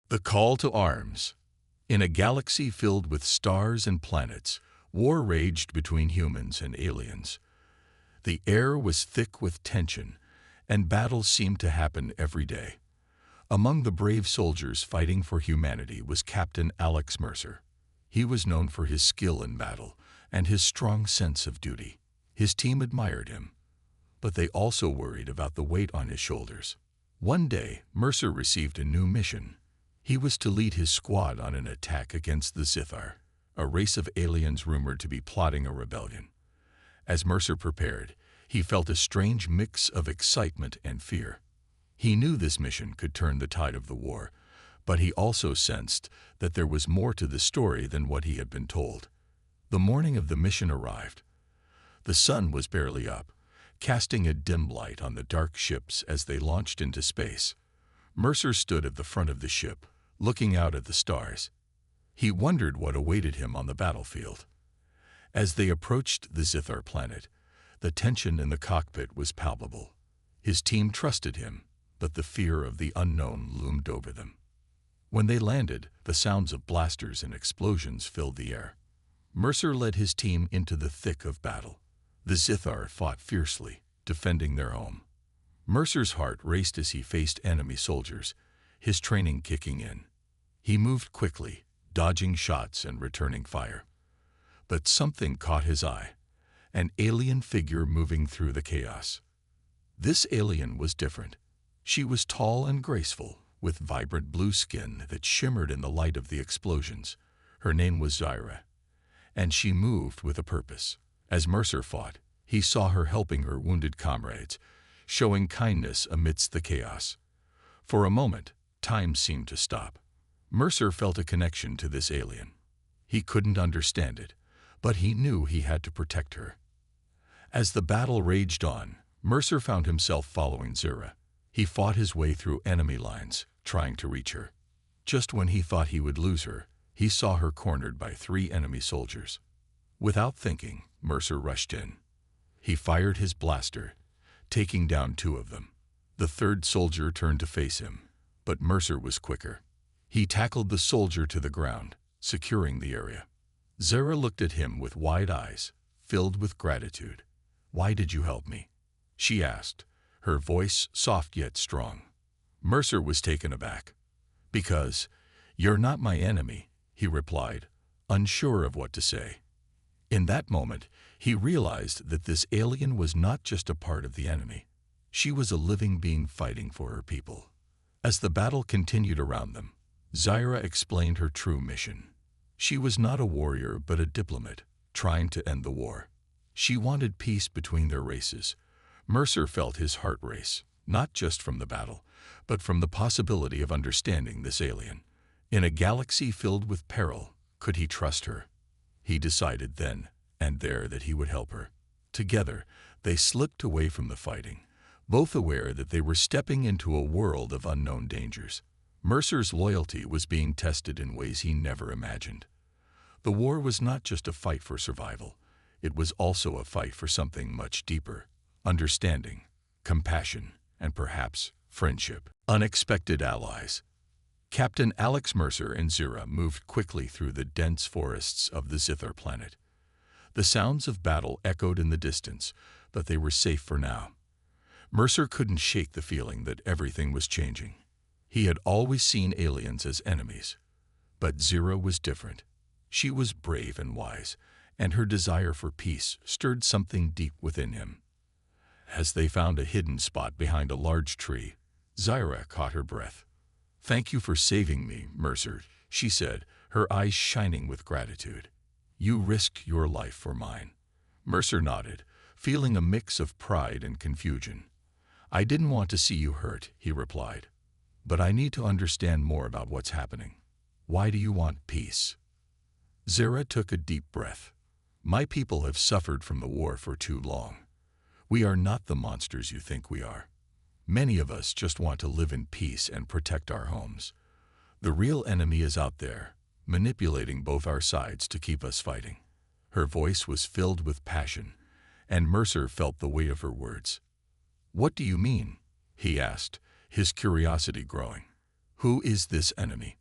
The Call to Arms. In a galaxy filled with stars and planets, war raged between humans and aliens. The air was thick with tension, and battles seemed to happen every day. Among the brave soldiers fighting for humanity was Captain Alex Mercer. He was known for his skill in battle and his strong sense of duty. His team admired him, but they also worried about the weight on his shoulders. One day, Mercer received a new mission. He was to lead his squad on an attack against the Zithar, a race of aliens rumored to be plotting a rebellion. As Mercer prepared, he felt a strange mix of excitement and fear. He knew this mission could turn the tide of the war, but he also sensed that there was more to the story than what he had been told. The morning of the mission arrived. The sun was barely up, casting a dim light on the dark ships as they launched into space. Mercer stood at the front of the ship, looking out at the stars. He wondered what awaited him on the battlefield. As they approached the Zithar planet, the tension in the cockpit was palpable. His team trusted him, but the fear of the unknown loomed over them. When they landed, the sounds of blasters and explosions filled the air. Mercer led his team into the thick of battle. The Zithar fought fiercely, defending their home. Mercer's heart raced as he faced enemy soldiers, his training kicking in. He moved quickly, dodging shots and returning fire. But something caught his eye, an alien figure moving through the chaos. This alien was different. She was tall and graceful, with vibrant blue skin that shimmered in the light of the explosions. Her name was Zyra, and she moved with a purpose. As Mercer fought, he saw her helping her wounded comrades, showing kindness amidst the chaos. For a moment, time seemed to stop. Mercer felt a connection to this alien. He couldn't understand it, but he knew he had to protect her. As the battle raged on, Mercer found himself following Zyra. He fought his way through enemy lines, trying to reach her. Just when he thought he would lose her, he saw her cornered by 3 enemy soldiers. Without thinking, Mercer rushed in. He fired his blaster, taking down 2 of them. The 3rd soldier turned to face him, but Mercer was quicker. He tackled the soldier to the ground, securing the area. Zyra looked at him with wide eyes, filled with gratitude. "Why did you help me?" she asked, her voice soft yet strong. Mercer was taken aback. "Because you're not my enemy," he replied, unsure of what to say. In that moment, he realized that this alien was not just a part of the enemy. She was a living being fighting for her people. As the battle continued around them, Zyra explained her true mission. She was not a warrior but a diplomat, trying to end the war. She wanted peace between their races. Mercer felt his heart race, not just from the battle, but from the possibility of understanding this alien. In a galaxy filled with peril, could he trust her? He decided then and there that he would help her. Together, they slipped away from the fighting, both aware that they were stepping into a world of unknown dangers. Mercer's loyalty was being tested in ways he never imagined. The war was not just a fight for survival. It was also a fight for something much deeper: understanding, compassion, and perhaps friendship. Unexpected allies. Captain Alex Mercer and Zyra moved quickly through the dense forests of the Zithar planet. The sounds of battle echoed in the distance, but they were safe for now. Mercer couldn't shake the feeling that everything was changing. He had always seen aliens as enemies, but Zyra was different. She was brave and wise, and her desire for peace stirred something deep within him. As they found a hidden spot behind a large tree, Zyra caught her breath. "Thank you for saving me, Mercer," she said, her eyes shining with gratitude. "You risked your life for mine." Mercer nodded, feeling a mix of pride and confusion. "I didn't want to see you hurt," he replied. "But I need to understand more about what's happening. Why do you want peace?" Zyra took a deep breath. "My people have suffered from the war for too long. We are not the monsters you think we are. Many of us just want to live in peace and protect our homes. The real enemy is out there, manipulating both our sides to keep us fighting." Her voice was filled with passion, and Mercer felt the weight of her words. "What do you mean?" he asked, his curiosity growing. Who is this enemy?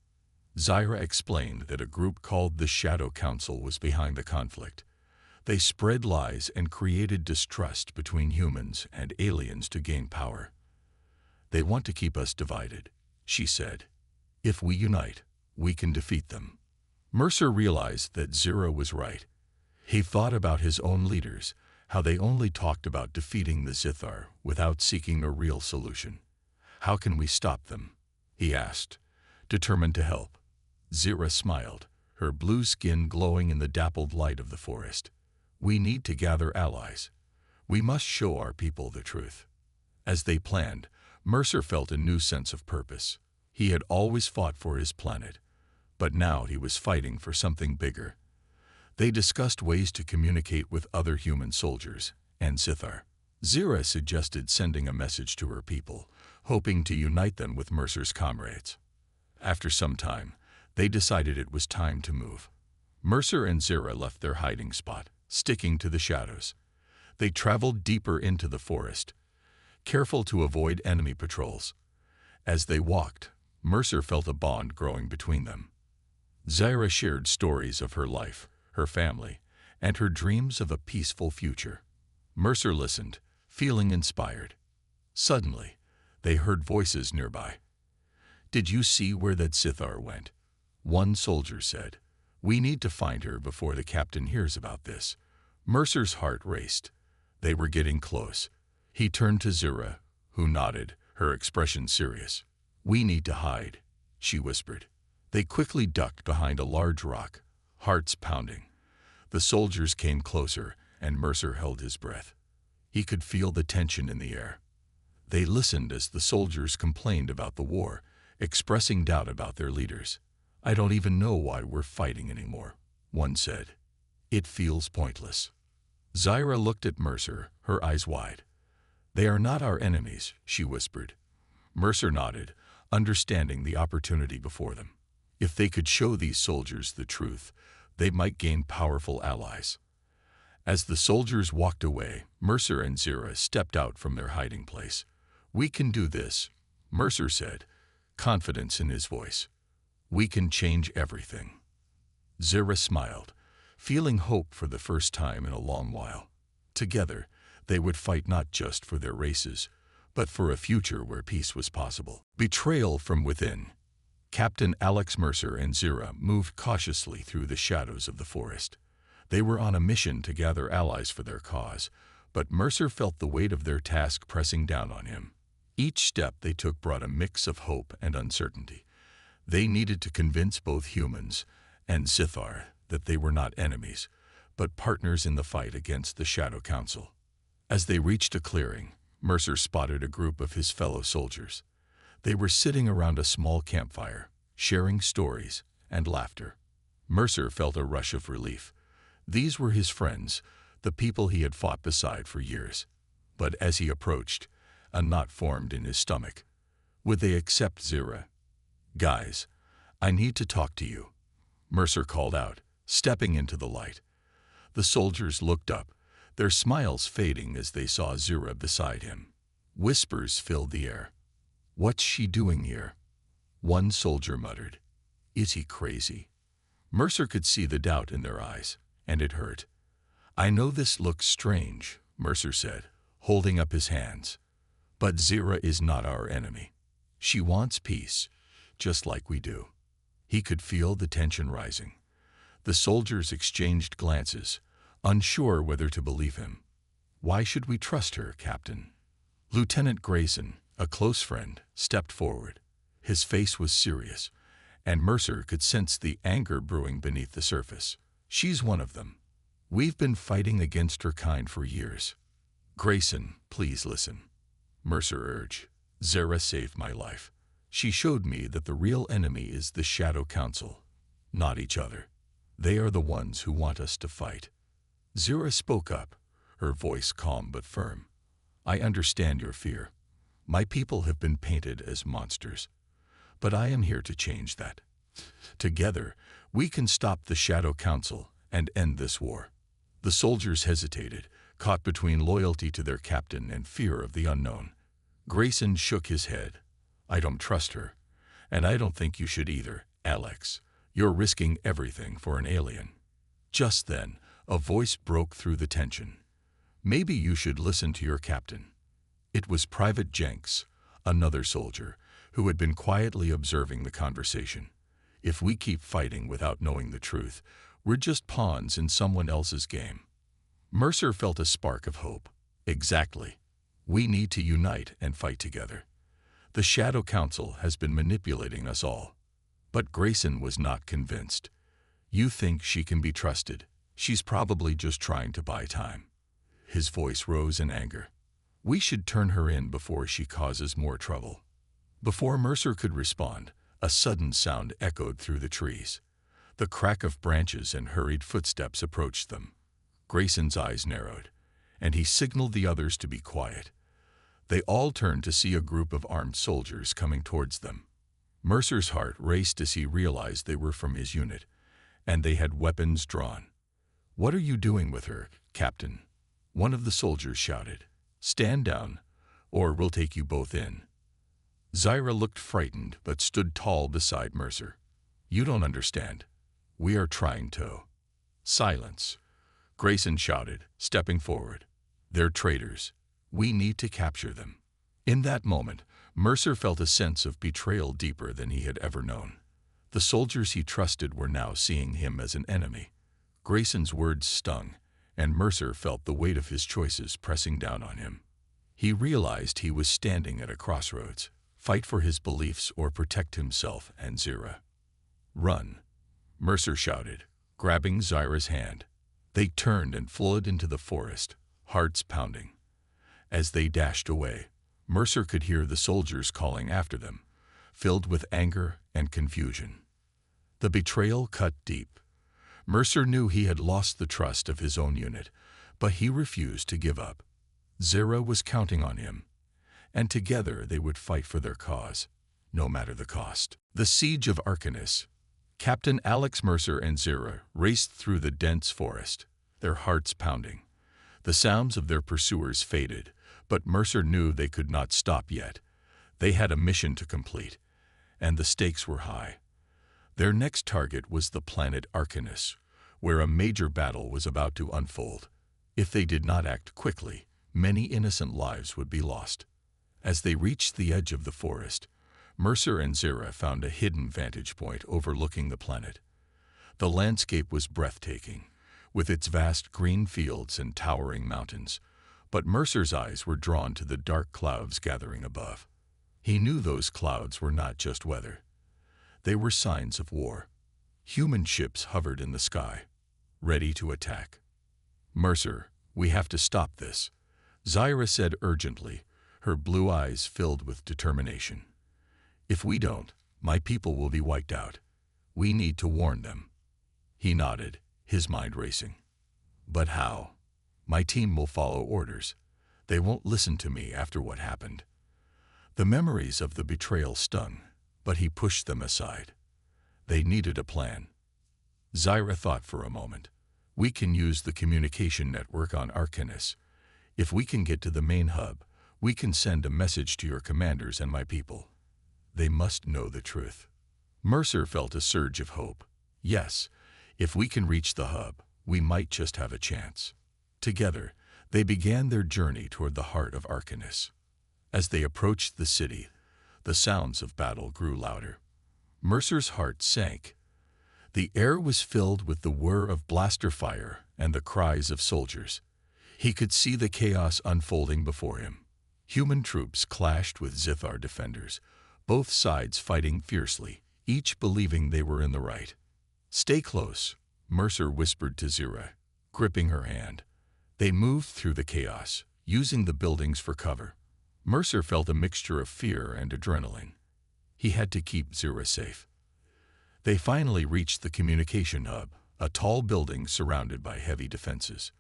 Zyra explained that a group called the Shadow Council was behind the conflict. They spread lies and created distrust between humans and aliens to gain power. They want to keep us divided, she said. If we unite, we can defeat them. Mercer realized that Zyra was right. He thought about his own leaders, how they only talked about defeating the Zithar without seeking a real solution. How can we stop them? He asked, determined to help. Zyra smiled, her blue skin glowing in the dappled light of the forest. We need to gather allies. We must show our people the truth. As they planned, Mercer felt a new sense of purpose. He had always fought for his planet, but now he was fighting for something bigger. They discussed ways to communicate with other human soldiers and Zithar. Zyra suggested sending a message to her people, hoping to unite them with Mercer's comrades. After some time, they decided it was time to move. Mercer and Zyra left their hiding spot, sticking to the shadows. They traveled deeper into the forest, careful to avoid enemy patrols. As they walked, Mercer felt a bond growing between them. Zyra shared stories of her life, her family, and her dreams of a peaceful future. Mercer listened, feeling inspired. Suddenly, they heard voices nearby. "Did you see where that Zithar went?" One soldier said. "We need to find her before the captain hears about this." Mercer's heart raced. They were getting close. He turned to Zyra, who nodded, her expression serious. "We need to hide," she whispered. They quickly ducked behind a large rock, hearts pounding. The soldiers came closer, and Mercer held his breath. He could feel the tension in the air. They listened as the soldiers complained about the war, expressing doubt about their leaders. "I don't even know why we're fighting anymore," one said. "It feels pointless." Zyra looked at Mercer, her eyes wide. "They are not our enemies," she whispered. Mercer nodded, understanding the opportunity before them. If they could show these soldiers the truth, they might gain powerful allies. As the soldiers walked away, Mercer and Zyra stepped out from their hiding place. "We can do this," Mercer said, confidence in his voice. "We can change everything." Zyra smiled, feeling hope for the first time in a long while. Together, they would fight not just for their races, but for a future where peace was possible. Betrayal from within. Captain Alex Mercer and Zyra moved cautiously through the shadows of the forest. They were on a mission to gather allies for their cause, but Mercer felt the weight of their task pressing down on him. Each step they took brought a mix of hope and uncertainty. They needed to convince both humans and Zithar that they were not enemies, but partners in the fight against the Shadow Council. As they reached a clearing, Mercer spotted a group of his fellow soldiers. They were sitting around a small campfire, sharing stories and laughter. Mercer felt a rush of relief. These were his friends, the people he had fought beside for years. But as he approached, a knot formed in his stomach. Would they accept Zyra? "Guys, I need to talk to you," Mercer called out, stepping into the light. The soldiers looked up, their smiles fading as they saw Zyra beside him. Whispers filled the air. "What's she doing here?" One soldier muttered. "Is he crazy?" Mercer could see the doubt in their eyes, and it hurt. "I know this looks strange," Mercer said, holding up his hands. "But Zyra is not our enemy. She wants peace, just like we do." He could feel the tension rising. The soldiers exchanged glances, unsure whether to believe him. "Why should we trust her, Captain?" Lieutenant Grayson, a close friend, stepped forward. His face was serious, and Mercer could sense the anger brewing beneath the surface. "She's one of them. We've been fighting against her kind for years." "Grayson, please listen," Mercer urged. "Zyra saved my life. She showed me that the real enemy is the Shadow Council, not each other. They are the ones who want us to fight." Zyra spoke up, her voice calm but firm. "I understand your fear. My people have been painted as monsters. But I am here to change that. Together, we can stop the Shadow Council and end this war." The soldiers hesitated, caught between loyalty to their captain and fear of the unknown. Grayson shook his head. "I don't trust her, And I don't think you should either, Alex. You're risking everything for an alien. Just then, a voice broke through the tension. Maybe you should listen to your captain. It was Private Jenks, another soldier, who had been quietly observing the conversation. If we keep fighting without knowing the truth, we're just pawns in someone else's game. Mercer felt a spark of hope. Exactly. We need to unite and fight together. The Shadow Council has been manipulating us all. But Grayson was not convinced. You think she can be trusted? She's probably just trying to buy time. His voice rose in anger. We should turn her in before she causes more trouble. Before Mercer could respond, a sudden sound echoed through the trees. The crack of branches and hurried footsteps approached them. Grayson's eyes narrowed, and he signaled the others to be quiet. They all turned to see a group of armed soldiers coming towards them. Mercer's heart raced as he realized they were from his unit, and they had weapons drawn. What are you doing with her, Captain? One of the soldiers shouted. Stand down, or we'll take you both in. Zyra looked frightened but stood tall beside Mercer. You don't understand. We are trying to. Silence. Grayson shouted, stepping forward. They're traitors. We need to capture them. In that moment, Mercer felt a sense of betrayal deeper than he had ever known. The soldiers he trusted were now seeing him as an enemy. Grayson's words stung, and Mercer felt the weight of his choices pressing down on him. He realized he was standing at a crossroads. Fight for his beliefs or protect himself and Zyra. Run, Mercer shouted, grabbing Zyra's hand. They turned and fled into the forest, hearts pounding. As they dashed away, Mercer could hear the soldiers calling after them, filled with anger and confusion. The betrayal cut deep. Mercer knew he had lost the trust of his own unit, but he refused to give up. Zyra was counting on him, and together they would fight for their cause, no matter the cost. The Siege of Arcanus. Captain Alex, Mercer, and Zyra raced through the dense forest, their hearts pounding. The sounds of their pursuers faded, but Mercer knew they could not stop yet. They had a mission to complete, and the stakes were high. Their next target was the planet Arcanus, where a major battle was about to unfold. If they did not act quickly, many innocent lives would be lost. As they reached the edge of the forest, Mercer and Zyra found a hidden vantage point overlooking the planet. The landscape was breathtaking, with its vast green fields and towering mountains, but Mercer's eyes were drawn to the dark clouds gathering above. He knew those clouds were not just weather. They were signs of war. Human ships hovered in the sky, ready to attack. Mercer, we have to stop this, Zyra said urgently, her blue eyes filled with determination. If we don't, my people will be wiped out. We need to warn them. He nodded, his mind racing. But how? My team will follow orders. They won't listen to me after what happened. The memories of the betrayal stung, but he pushed them aside. They needed a plan. Zyra thought for a moment. We can use the communication network on Arcanus. If we can get to the main hub, we can send a message to your commanders and my people. They must know the truth. Mercer felt a surge of hope. Yes, if we can reach the hub, we might just have a chance. Together, they began their journey toward the heart of Arcanus. As they approached the city, the sounds of battle grew louder. Mercer's heart sank. The air was filled with the whir of blaster fire and the cries of soldiers. He could see the chaos unfolding before him. Human troops clashed with Zithar defenders, both sides fighting fiercely, each believing they were in the right. Stay close, Mercer whispered to Zyra, gripping her hand. They moved through the chaos, using the buildings for cover. Mercer felt a mixture of fear and adrenaline. He had to keep Zyra safe. They finally reached the communication hub, a tall building surrounded by heavy defenses.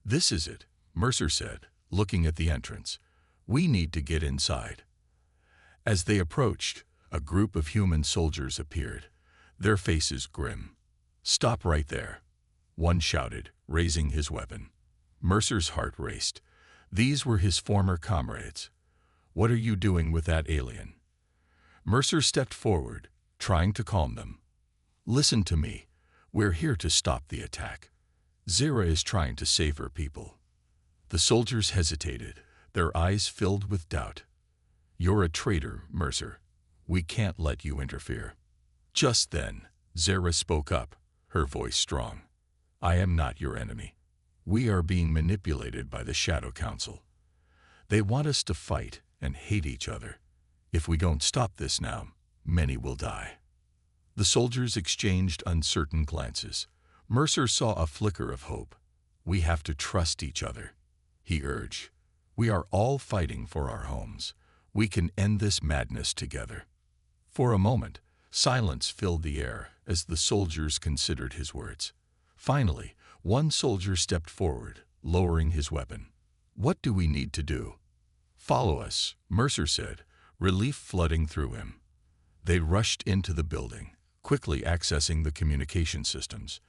This is it, Mercer said, looking at the entrance. We need to get inside. As they approached, a group of human soldiers appeared, their faces grim. Stop right there, one shouted, raising his weapon. Mercer's heart raced. These were his former comrades. What are you doing with that alien? Mercer stepped forward, trying to calm them. Listen to me. We're here to stop the attack. Zira is trying to save her people. The soldiers hesitated, their eyes filled with doubt. You're a traitor, Mercer. We can't let you interfere. Just then, Zira spoke up, her voice strong. I am not your enemy. We are being manipulated by the Shadow Council. They want us to fight and hate each other. If we don't stop this now, many will die. The soldiers exchanged uncertain glances. Mercer saw a flicker of hope. We have to trust each other, he urged. We are all fighting for our homes. We can end this madness together. For a moment, silence filled the air as the soldiers considered his words. Finally, one soldier stepped forward, lowering his weapon. What do we need to do? Follow us, Mercer said, relief flooding through him. They rushed into the building, quickly accessing the communication systems.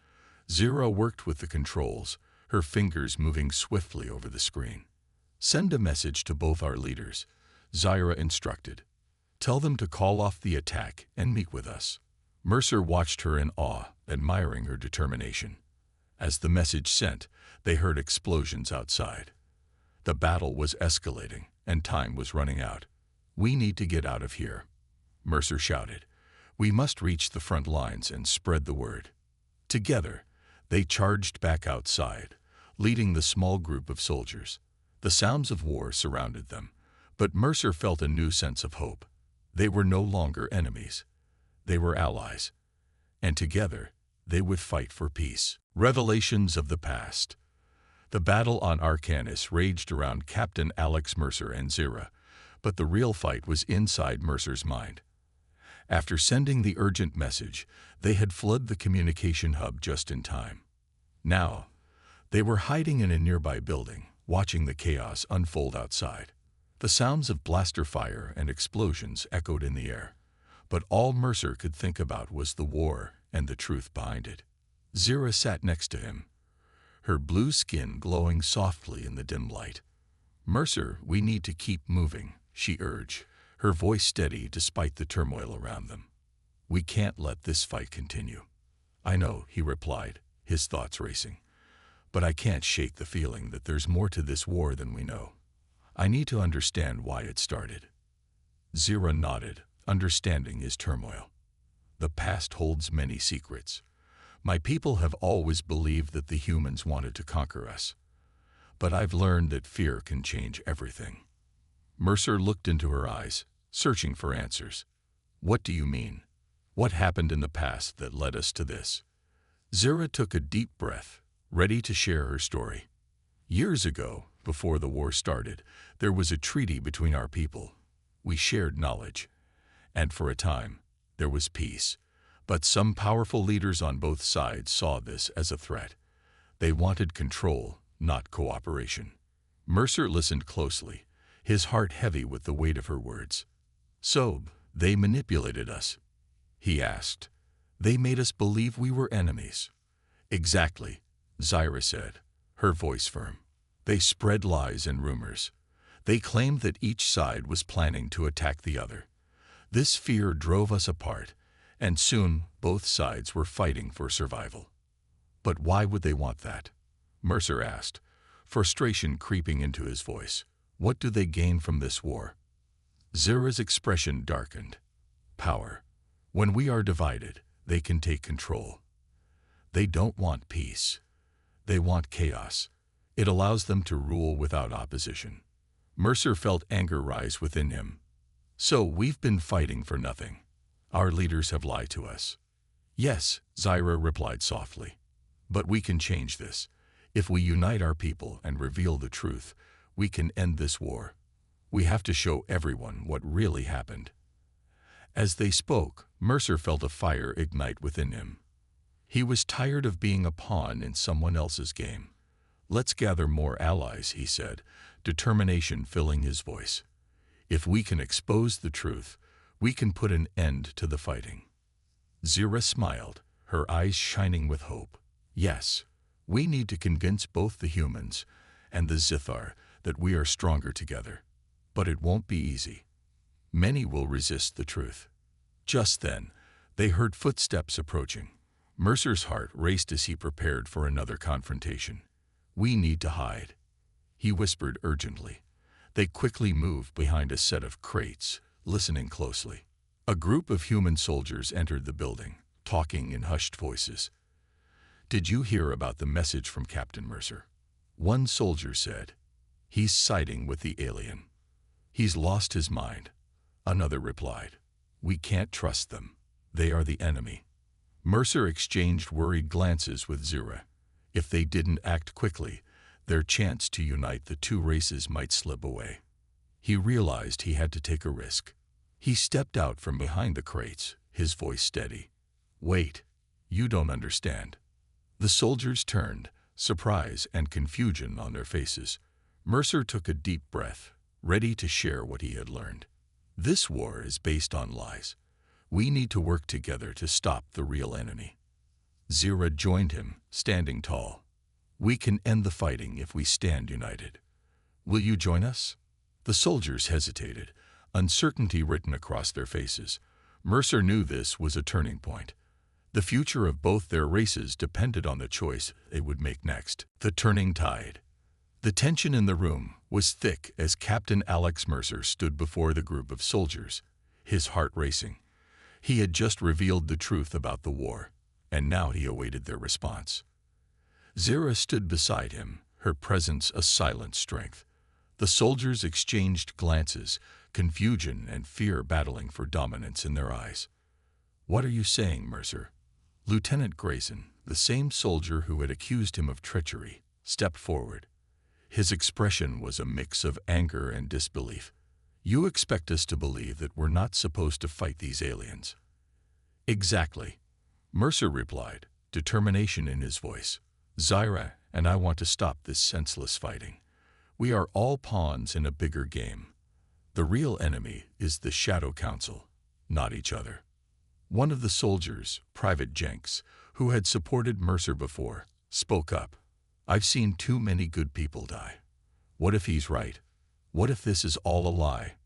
Zira worked with the controls, her fingers moving swiftly over the screen. Send a message to both our leaders, Zira instructed. Tell them to call off the attack and meet with us. Mercer watched her in awe, admiring her determination. As the message sent, they heard explosions outside. The battle was escalating, and time was running out. We need to get out of here, Mercer shouted. We must reach the front lines and spread the word. Together, they charged back outside, leading the small group of soldiers. The sounds of war surrounded them, but Mercer felt a new sense of hope. They were no longer enemies. They were allies, and together they would fight for peace. Revelations of the past. The battle on Arcanis raged around Captain Alex Mercer and Zira, but the real fight was inside Mercer's mind. After sending the urgent message, they had fled the communication hub just in time. Now, they were hiding in a nearby building, watching the chaos unfold outside. The sounds of blaster fire and explosions echoed in the air, but all Mercer could think about was the war and the truth behind it. Zira sat next to him, her blue skin glowing softly in the dim light. Mercer, we need to keep moving, she urged, her voice steady despite the turmoil around them. We can't let this fight continue. I know, he replied, his thoughts racing, but I can't shake the feeling that there's more to this war than we know. I need to understand why it started. Zira nodded, understanding his turmoil. The past holds many secrets. My people have always believed that the humans wanted to conquer us. But I've learned that fear can change everything. Mercer looked into her eyes, searching for answers. What do you mean? What happened in the past that led us to this? Zira took a deep breath, ready to share her story. Years ago, before the war started, there was a treaty between our people. We shared knowledge, and for a time, there was peace. But some powerful leaders on both sides saw this as a threat. They wanted control, not cooperation. Mercer listened closely, his heart heavy with the weight of her words. So, they manipulated us, he asked. They made us believe we were enemies. Exactly, Zira said, her voice firm. They spread lies and rumors. They claimed that each side was planning to attack the other. This fear drove us apart, and soon both sides were fighting for survival. But why would they want that? Mercer asked, frustration creeping into his voice. What do they gain from this war? Zira's expression darkened. Power. When we are divided, they can take control. They don't want peace. They want chaos. It allows them to rule without opposition. Mercer felt anger rise within him. So we've been fighting for nothing. Our leaders have lied to us. Yes, Zira replied softly. But we can change this. If we unite our people and reveal the truth, we can end this war. We have to show everyone what really happened. As they spoke, Mercer felt a fire ignite within him. He was tired of being a pawn in someone else's game. Let's gather more allies, he said, determination filling his voice. If we can expose the truth, we can put an end to the fighting. Zira smiled, her eyes shining with hope. Yes, we need to convince both the humans and the Zithar that we are stronger together. But it won't be easy. Many will resist the truth. Just then, they heard footsteps approaching. Mercer's heart raced as he prepared for another confrontation. "We need to hide," he whispered urgently. They quickly moved behind a set of crates, listening closely. A group of human soldiers entered the building, talking in hushed voices. "Did you hear about the message from Captain Mercer?" One soldier said. "He's siding with the alien. He's lost his mind." Another replied. "We can't trust them. They are the enemy." Mercer exchanged worried glances with Zira. If they didn't act quickly, their chance to unite the two races might slip away. He realized he had to take a risk. He stepped out from behind the crates, his voice steady. "Wait, you don't understand." The soldiers turned, surprise and confusion on their faces. Mercer took a deep breath, ready to share what he had learned. "This war is based on lies. We need to work together to stop the real enemy." Zira joined him, standing tall. "We can end the fighting if we stand united. Will you join us?" The soldiers hesitated, uncertainty written across their faces. Mercer knew this was a turning point. The future of both their races depended on the choice they would make next. The turning tide. The tension in the room was thick as Captain Alex Mercer stood before the group of soldiers, his heart racing. He had just revealed the truth about the war, and now he awaited their response. Zira stood beside him, her presence a silent strength. The soldiers exchanged glances, confusion and fear battling for dominance in their eyes. "What are you saying, Mercer?" Lieutenant Grayson, the same soldier who had accused him of treachery, stepped forward. His expression was a mix of anger and disbelief. "You expect us to believe that we're not supposed to fight these aliens?" "Exactly," Mercer replied, determination in his voice. "Zira and I want to stop this senseless fighting. We are all pawns in a bigger game. The real enemy is the Shadow Council, not each other." One of the soldiers, Private Jenks, who had supported Mercer before, spoke up. "I've seen too many good people die. What if he's right? What if this is all a lie?"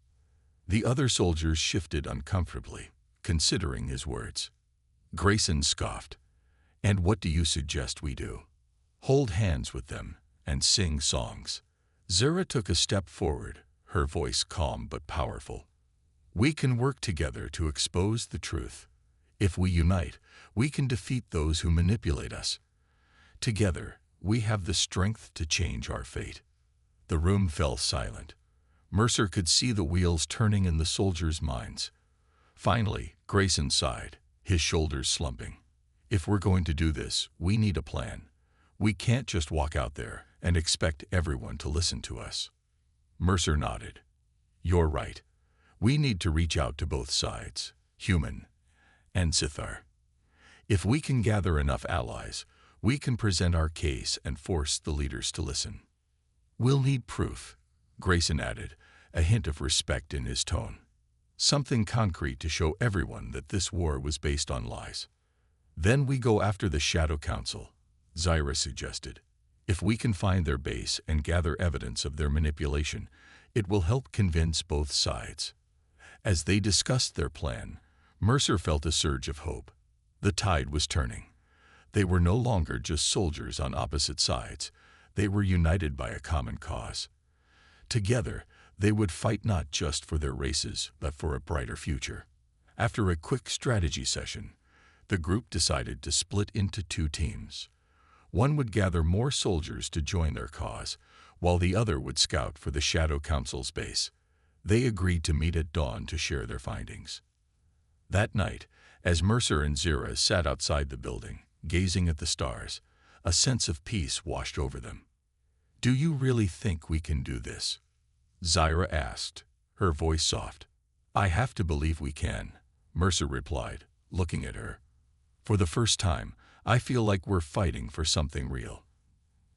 The other soldiers shifted uncomfortably, considering his words. Grayson scoffed. "And what do you suggest we do?" "Hold hands with them and sing songs." Zira took a step forward, her voice calm but powerful. "We can work together to expose the truth. If we unite, we can defeat those who manipulate us. Together, we have the strength to change our fate." The room fell silent. Mercer could see the wheels turning in the soldiers' minds. Finally, Grayson sighed, his shoulders slumping. "If we're going to do this, we need a plan. We can't just walk out there and expect everyone to listen to us." Mercer nodded. "You're right. We need to reach out to both sides, human and Sithar. If we can gather enough allies, we can present our case and force the leaders to listen." "We'll need proof," Grayson added, a hint of respect in his tone. "Something concrete to show everyone that this war was based on lies." "Then we go after the Shadow Council," Zira suggested. "If we can find their base and gather evidence of their manipulation, it will help convince both sides." As they discussed their plan, Mercer felt a surge of hope. The tide was turning. They were no longer just soldiers on opposite sides. They were united by a common cause. Together, they would fight not just for their races, but for a brighter future. After a quick strategy session, the group decided to split into two teams. One would gather more soldiers to join their cause, while the other would scout for the Shadow Council's base. They agreed to meet at dawn to share their findings. That night, as Mercer and Zira sat outside the building, gazing at the stars, a sense of peace washed over them. "Do you really think we can do this?" Zira asked, her voice soft. "I have to believe we can," Mercer replied, looking at her. "For the first time, I feel like we're fighting for something real.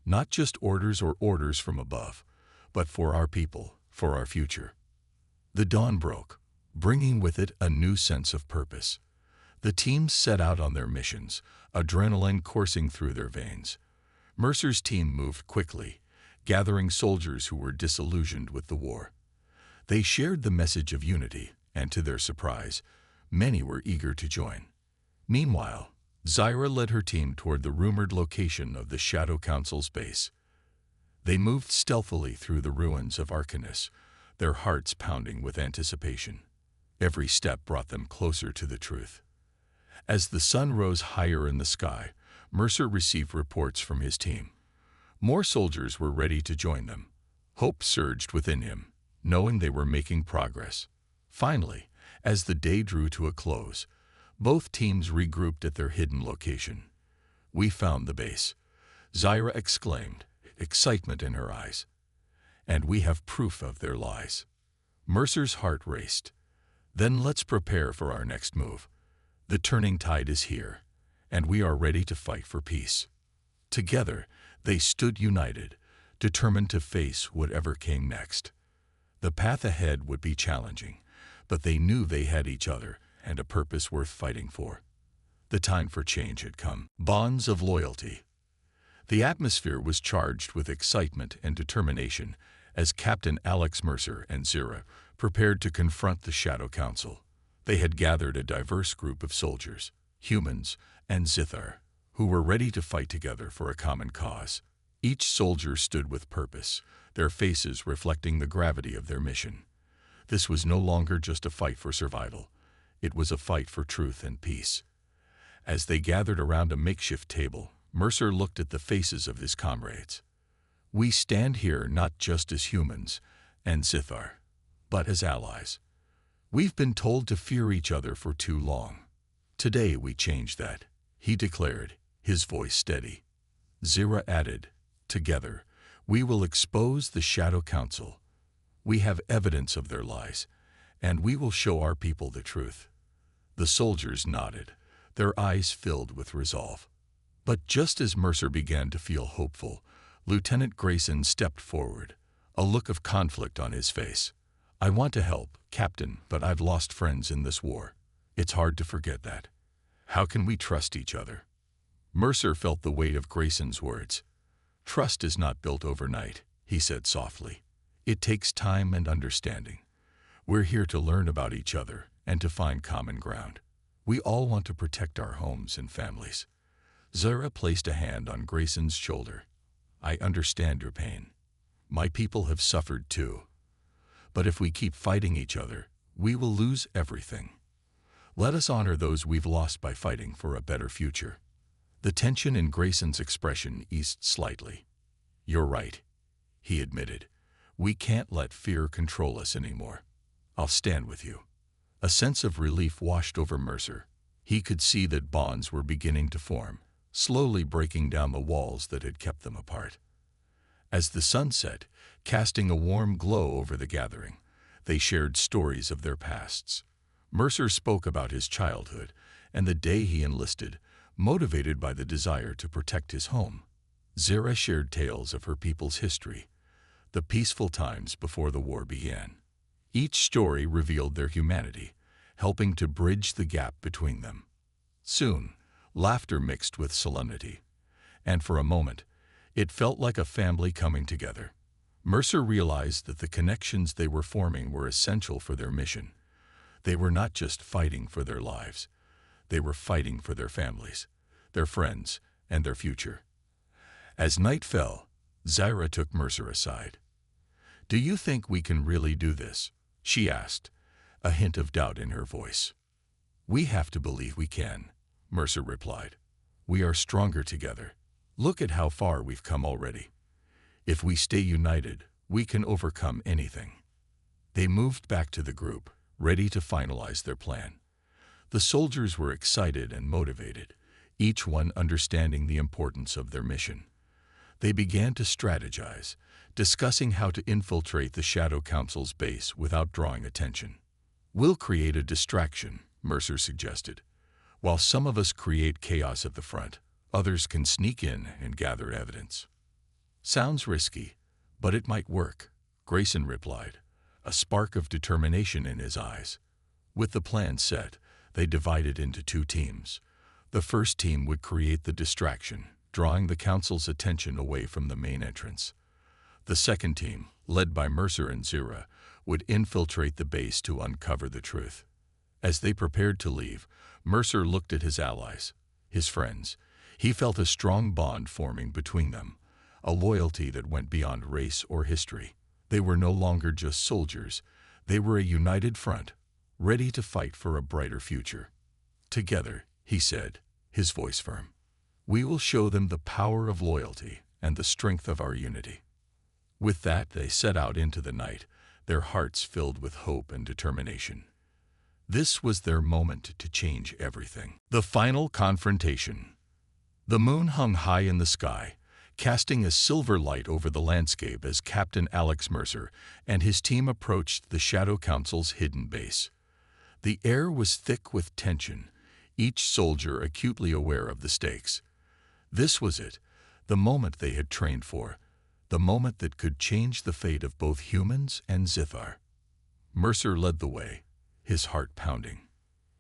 Not just orders from above, but for our people, for our future." The dawn broke, bringing with it a new sense of purpose. The teams set out on their missions, adrenaline coursing through their veins. Mercer's team moved quickly, gathering soldiers who were disillusioned with the war. They shared the message of unity and to their surprise, many were eager to join. Meanwhile, Zyra led her team toward the rumored location of the Shadow Council's base. They moved stealthily through the ruins of Arcanus, their hearts pounding with anticipation. Every step brought them closer to the truth. As the sun rose higher in the sky, Mercer received reports from his team. More soldiers were ready to join them. Hope surged within him, knowing they were making progress. Finally, as the day drew to a close, both teams regrouped at their hidden location. "We found the base," Zyra exclaimed, excitement in her eyes. "And we have proof of their lies." Mercer's heart raced. "Then let's prepare for our next move. The turning tide is here, and we are ready to fight for peace." Together, they stood united, determined to face whatever came next. The path ahead would be challenging, but they knew they had each other and a purpose worth fighting for. The time for change had come. Bonds of loyalty. The atmosphere was charged with excitement and determination as Captain Alex Mercer and Zyra prepared to confront the Shadow Council. They had gathered a diverse group of soldiers, humans and Zithar, who were ready to fight together for a common cause. Each soldier stood with purpose, their faces reflecting the gravity of their mission. This was no longer just a fight for survival. It was a fight for truth and peace. As they gathered around a makeshift table, Mercer looked at the faces of his comrades. "We stand here not just as humans and Zithar, but as allies. We've been told to fear each other for too long. Today we change that," he declared, his voice steady. Zyra added, "Together, we will expose the Shadow Council. We have evidence of their lies, and we will show our people the truth." The soldiers nodded, their eyes filled with resolve. But just as Mercer began to feel hopeful, Lieutenant Grayson stepped forward, a look of conflict on his face. "I want to help, Captain, but I've lost friends in this war. It's hard to forget that. How can we trust each other?" Mercer felt the weight of Grayson's words. "Trust is not built overnight," he said softly. "It takes time and understanding. We're here to learn about each other and to find common ground. We all want to protect our homes and families." Zyra placed a hand on Grayson's shoulder. "I understand your pain. My people have suffered too. But if we keep fighting each other, we will lose everything. Let us honor those we've lost by fighting for a better future." The tension in Grayson's expression eased slightly. "You're right," he admitted. "We can't let fear control us anymore. I'll stand with you." A sense of relief washed over Mercer. He could see that bonds were beginning to form, slowly breaking down the walls that had kept them apart. As the sun set, casting a warm glow over the gathering, they shared stories of their pasts. Mercer spoke about his childhood and the day he enlisted, motivated by the desire to protect his home. Zyra shared tales of her people's history, the peaceful times before the war began. Each story revealed their humanity, helping to bridge the gap between them. Soon, laughter mixed with solemnity, and for a moment, it felt like a family coming together. Mercer realized that the connections they were forming were essential for their mission. They were not just fighting for their lives. They were fighting for their families, their friends, and their future. As night fell, Zyra took Mercer aside. "Do you think we can really do this?" she asked, a hint of doubt in her voice. "We have to believe we can," Mercer replied. "We are stronger together. Look at how far we've come already. If we stay united, we can overcome anything." They moved back to the group, ready to finalize their plan. The soldiers were excited and motivated, each one understanding the importance of their mission. They began to strategize, discussing how to infiltrate the Shadow Council's base without drawing attention. "We'll create a distraction," Mercer suggested. "While some of us create chaos at the front, others can sneak in and gather evidence." "Sounds risky, but it might work," Grayson replied, a spark of determination in his eyes. With the plan set, they divided into two teams. The first team would create the distraction, drawing the council's attention away from the main entrance. The second team, led by Mercer and Zira, would infiltrate the base to uncover the truth. As they prepared to leave, Mercer looked at his allies, his friends. He felt a strong bond forming between them, a loyalty that went beyond race or history. They were no longer just soldiers. They were a united front, ready to fight for a brighter future. Together, he said, his voice firm, we will show them the power of loyalty and the strength of our unity. With that, they set out into the night, their hearts filled with hope and determination. This was their moment to change everything. The final confrontation. The moon hung high in the sky, casting a silver light over the landscape as Captain Alex Mercer and his team approached the Shadow Council's hidden base. The air was thick with tension, each soldier acutely aware of the stakes. This was it, the moment they had trained for, the moment that could change the fate of both humans and Zithar. Mercer led the way, his heart pounding.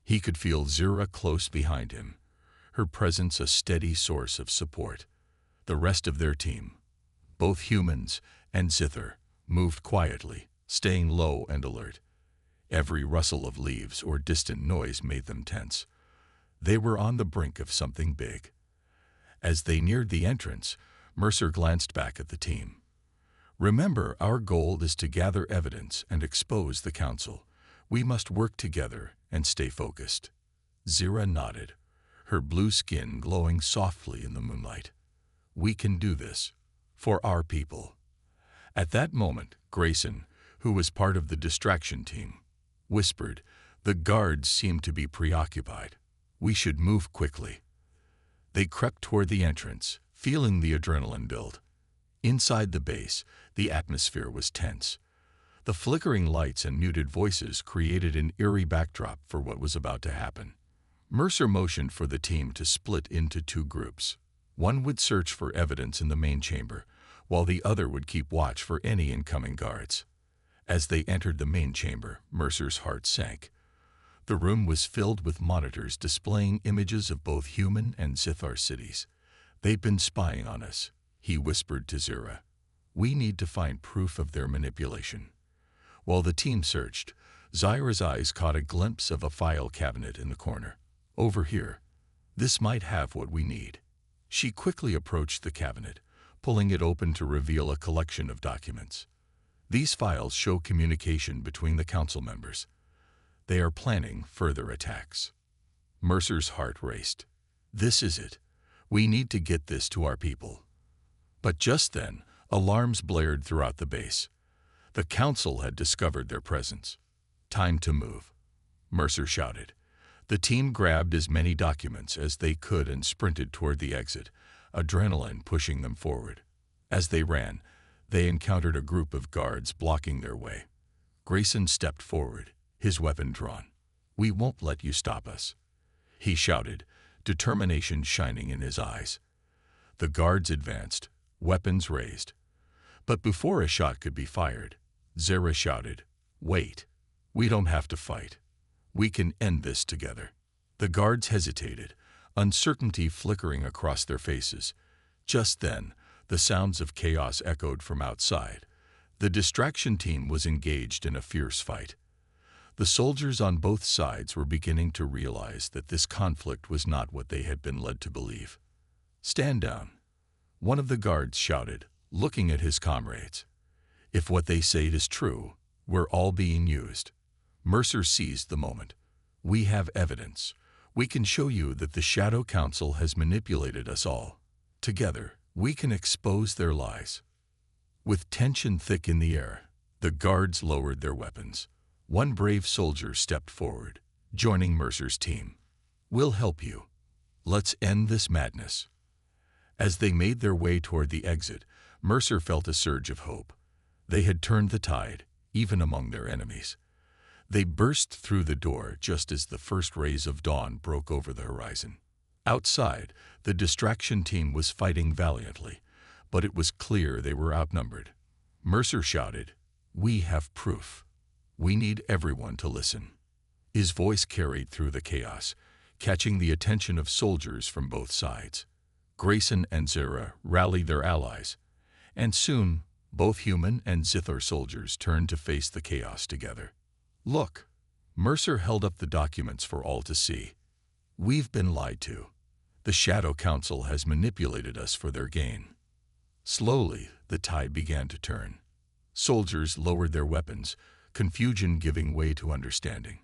He could feel Zira close behind him, her presence a steady source of support. The rest of their team, both humans and Zithar, moved quietly, staying low and alert. Every rustle of leaves or distant noise made them tense. They were on the brink of something big. As they neared the entrance, Mercer glanced back at the team. Remember, our goal is to gather evidence and expose the council. We must work together and stay focused. Zira nodded, her blue skin glowing softly in the moonlight. We can do this, for our people. At that moment, Grayson, who was part of the distraction team, whispered, the guards seem to be preoccupied. We should move quickly. They crept toward the entrance, feeling the adrenaline build. Inside the base, the atmosphere was tense. The flickering lights and muted voices created an eerie backdrop for what was about to happen. Mercer motioned for the team to split into two groups. One would search for evidence in the main chamber, while the other would keep watch for any incoming guards. As they entered the main chamber, Mercer's heart sank. The room was filled with monitors displaying images of both human and Zithar cities. They've been spying on us, he whispered to Zira. We need to find proof of their manipulation. While the team searched, Zira's eyes caught a glimpse of a file cabinet in the corner. Over here. This might have what we need. She quickly approached the cabinet, pulling it open to reveal a collection of documents. These files show communication between the council members. They are planning further attacks. Mercer's heart raced. This is it. We need to get this to our people. But just then, alarms blared throughout the base. The council had discovered their presence. Time to move, Mercer shouted. The team grabbed as many documents as they could and sprinted toward the exit, adrenaline pushing them forward. As they ran, they encountered a group of guards blocking their way. Grayson stepped forward, his weapon drawn. We won't let you stop us, he shouted, determination shining in his eyes. The guards advanced, weapons raised. But before a shot could be fired, Zira shouted, wait, we don't have to fight. We can end this together. The guards hesitated, uncertainty flickering across their faces. Just then, the sounds of chaos echoed from outside. The distraction team was engaged in a fierce fight. The soldiers on both sides were beginning to realize that this conflict was not what they had been led to believe. Stand down, one of the guards shouted, looking at his comrades. If what they say is true, we're all being used. Mercer seized the moment. We have evidence. We can show you that the Shadow Council has manipulated us all. Together, we can expose their lies. With tension thick in the air, the guards lowered their weapons. One brave soldier stepped forward, joining Mercer's team. We'll help you. Let's end this madness. As they made their way toward the exit, Mercer felt a surge of hope. They had turned the tide, even among their enemies. They burst through the door just as the first rays of dawn broke over the horizon. Outside, the distraction team was fighting valiantly, but it was clear they were outnumbered. Mercer shouted, "We have proof. We need everyone to listen." His voice carried through the chaos, catching the attention of soldiers from both sides. Grayson and Zira rallied their allies, and soon Both human and Zithar soldiers turned to face the chaos together. "Look," Mercer held up the documents for all to see. "We've been lied to. The Shadow Council has manipulated us for their gain." Slowly, the tide began to turn. Soldiers lowered their weapons, confusion giving way to understanding.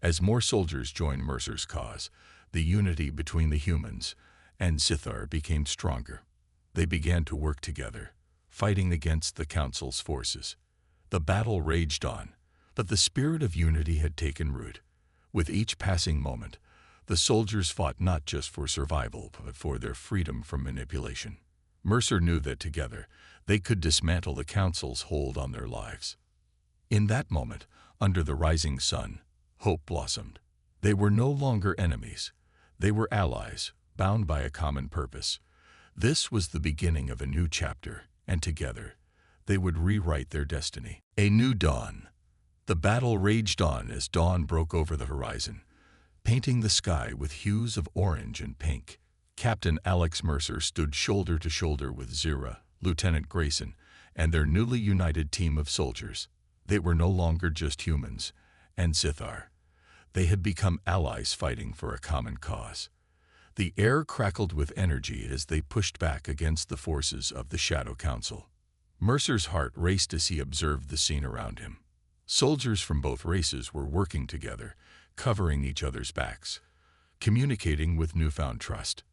As more soldiers joined Mercer's cause, the unity between the humans and Zithar became stronger. They began to work together, fighting against the Council's forces. The battle raged on, but the spirit of unity had taken root. With each passing moment, the soldiers fought not just for survival, but for their freedom from manipulation. Mercer knew that together, they could dismantle the Council's hold on their lives. In that moment, under the rising sun, hope blossomed. They were no longer enemies. They were allies, bound by a common purpose. This was the beginning of a new chapter, and together, they would rewrite their destiny. A new dawn. The battle raged on as dawn broke over the horizon, painting the sky with hues of orange and pink. Captain Alex Mercer stood shoulder to shoulder with Zira, Lieutenant Grayson, and their newly united team of soldiers. They were no longer just humans and Zithar. They had become allies fighting for a common cause. The air crackled with energy as they pushed back against the forces of the Shadow Council. Mercer's heart raced as he observed the scene around him. Soldiers from both races were working together, covering each other's backs, communicating with newfound trust.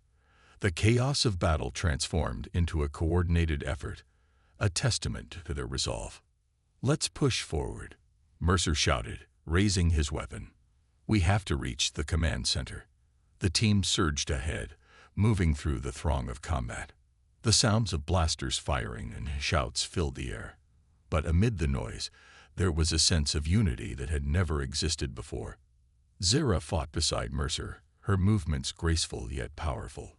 The chaos of battle transformed into a coordinated effort, a testament to their resolve. "Let's push forward," Mercer shouted, raising his weapon. "We have to reach the command center." The team surged ahead, moving through the throng of combat. The sounds of blasters firing and shouts filled the air. But amid the noise, there was a sense of unity that had never existed before. Zira fought beside Mercer, her movements graceful yet powerful.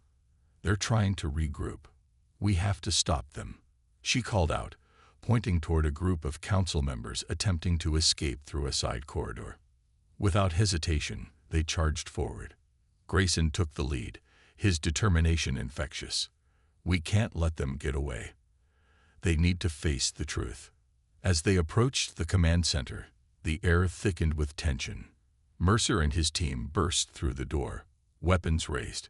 "They're trying to regroup. We have to stop them," she called out, pointing toward a group of council members attempting to escape through a side corridor. Without hesitation, they charged forward. Grayson took the lead, his determination infectious. "We can't let them get away. They need to face the truth." As they approached the command center, the air thickened with tension. Mercer and his team burst through the door, weapons raised.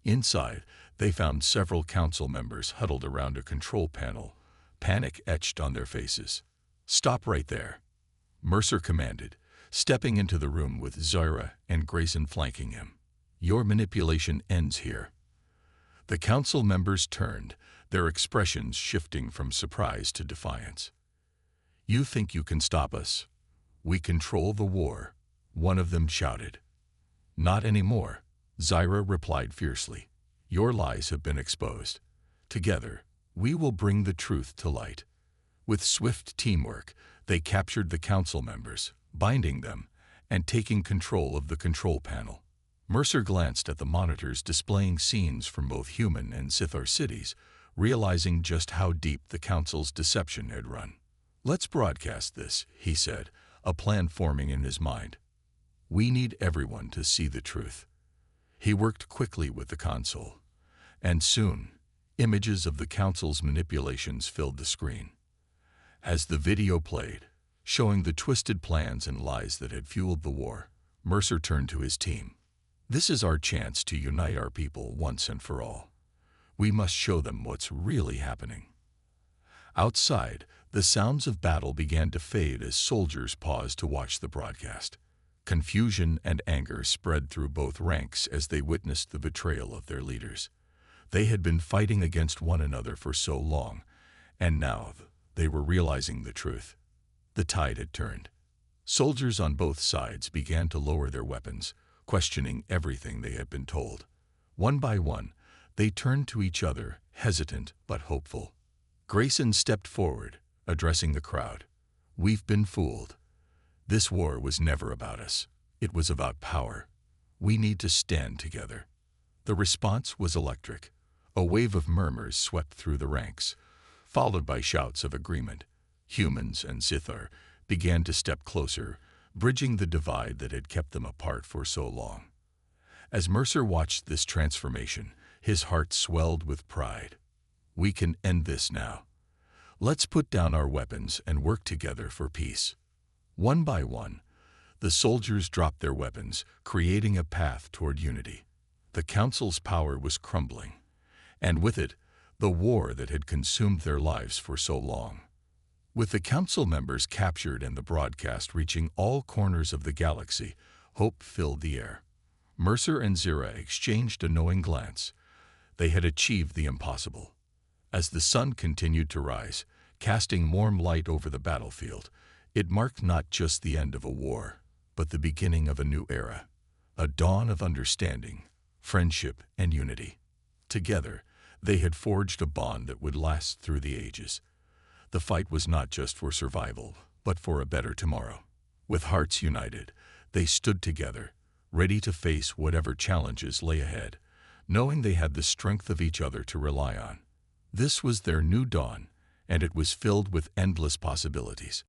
Inside, they found several council members huddled around a control panel, panic etched on their faces. "Stop right there," Mercer commanded, stepping into the room with Zira and Grayson flanking him. "Your manipulation ends here." The council members turned, their expressions shifting from surprise to defiance. "You think you can stop us? We control the war," one of them shouted. "Not anymore," Zira replied fiercely. "Your lies have been exposed. Together, we will bring the truth to light." With swift teamwork, they captured the council members, binding them, and taking control of the control panel. Mercer glanced at the monitors displaying scenes from both human and Zithar cities, realizing just how deep the Council's deception had run. "Let's broadcast this," he said, a plan forming in his mind. "We need everyone to see the truth." He worked quickly with the console, and soon, images of the Council's manipulations filled the screen. As the video played, showing the twisted plans and lies that had fueled the war, Mercer turned to his team. "This is our chance to unite our people once and for all. We must show them what's really happening." Outside, the sounds of battle began to fade as soldiers paused to watch the broadcast. Confusion and anger spread through both ranks as they witnessed the betrayal of their leaders. They had been fighting against one another for so long, and now they were realizing the truth. The tide had turned. Soldiers on both sides began to lower their weapons, questioning everything they had been told. One by one, they turned to each other, hesitant but hopeful. Grayson stepped forward, addressing the crowd. "We've been fooled. This war was never about us. It was about power. We need to stand together." The response was electric. A wave of murmurs swept through the ranks, followed by shouts of agreement. Humans and Zithar began to step closer, bridging the divide that had kept them apart for so long. As Mercer watched this transformation, his heart swelled with pride. "We can end this now. Let's put down our weapons and work together for peace. One by one, the soldiers dropped their weapons, creating a path toward unity. The Council's power was crumbling, and with it, the war that had consumed their lives for so long. With the Council members captured and the broadcast reaching all corners of the galaxy, hope filled the air. Mercer and Zira exchanged a knowing glance. They had achieved the impossible. As the sun continued to rise, casting warm light over the battlefield, it marked not just the end of a war, but the beginning of a new era, a dawn of understanding, friendship, and unity. Together, they had forged a bond that would last through the ages. The fight was not just for survival, but for a better tomorrow. With hearts united, they stood together, ready to face whatever challenges lay ahead, knowing they had the strength of each other to rely on. This was their new dawn, and it was filled with endless possibilities.